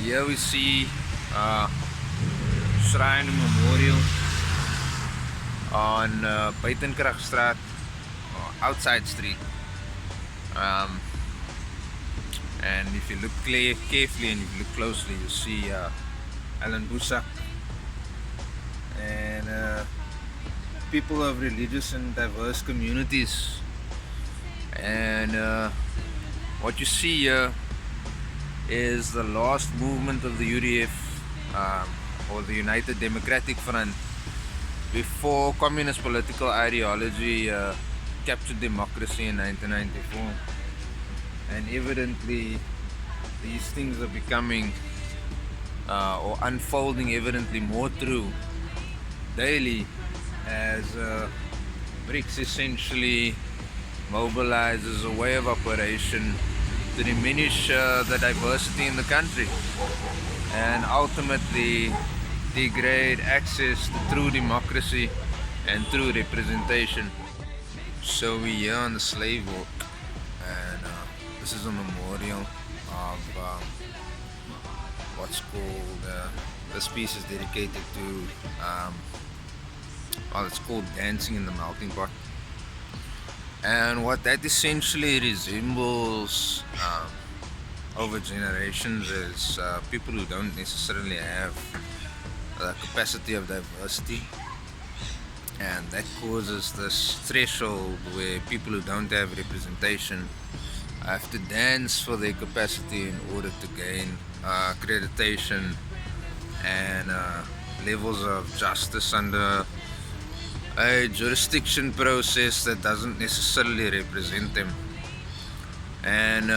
Here we see Shrine Memorial on Buitenkrachtstraat, outside street. And if you look carefully and if you look closely, you see Alan Busak and people of religious and diverse communities. And what you see here is the last movement of the UDF, or the United Democratic Front, before communist political ideology captured democracy in 1994. And evidently these things are becoming or unfolding evidently more true daily as BRICS essentially mobilizes a way of operation to diminish the diversity in the country and ultimately degrade access to true democracy and true representation. So we're here on the slave walk, and this is a memorial of what's called, this piece is dedicated to, well, it's called Dancing in the Melting Pot. And what that essentially resembles over generations is people who don't necessarily have the capacity of diversity, and that causes this threshold where people who don't have representation have to dance for their capacity in order to gain accreditation and levels of justice under a jurisdiction process that doesn't necessarily represent them. And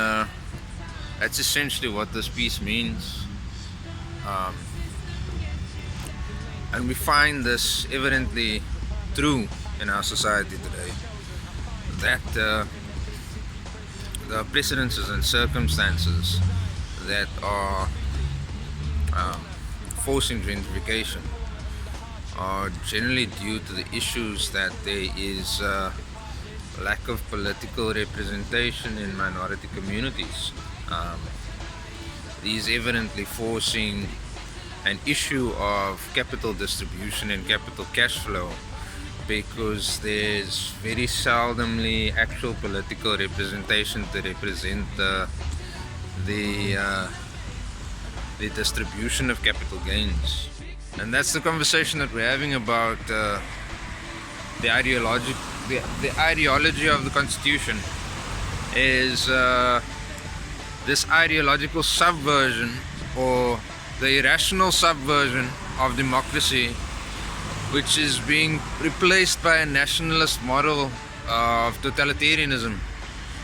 that's essentially what this piece means. And we find this evidently true in our society today, that the precedences and circumstances that are forcing gentrification are generally due to the issues that there is lack of political representation in minority communities. These evidently forcing an issue of capital distribution and capital cash flow, because there's very seldomly actual political representation to represent the distribution of capital gains. And that's the conversation that we're having about the ideology of the Constitution is this ideological subversion, or the irrational subversion of democracy, which is being replaced by a nationalist model of totalitarianism,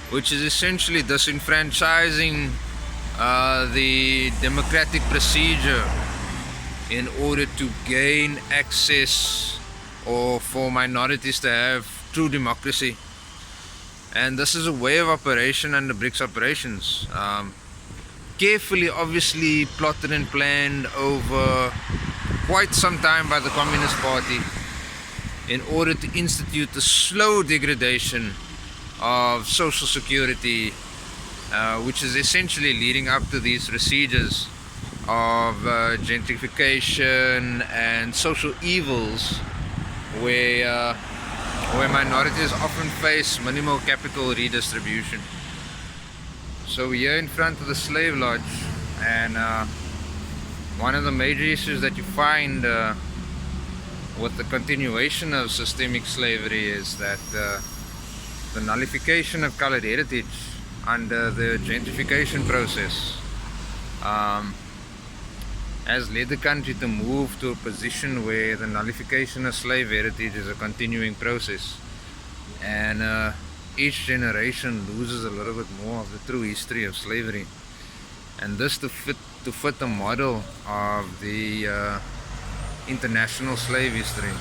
which is essentially disenfranchising the democratic procedure in order to gain access, or for minorities to have true democracy. And this is a way of operation under BRICS operations, carefully obviously plotted and planned over quite some time by the Communist Party in order to institute the slow degradation of social security, which is essentially leading up to these procedures of gentrification and social evils where minorities often face minimal capital redistribution. So we're here in front of the slave lodge, and one of the major issues that you find with the continuation of systemic slavery is that the nullification of colored heritage under the gentrification process has led the country to move to a position where the nullification of slave heritage is a continuing process, and each generation loses a little bit more of the true history of slavery, and this to fit the model of the international slave history.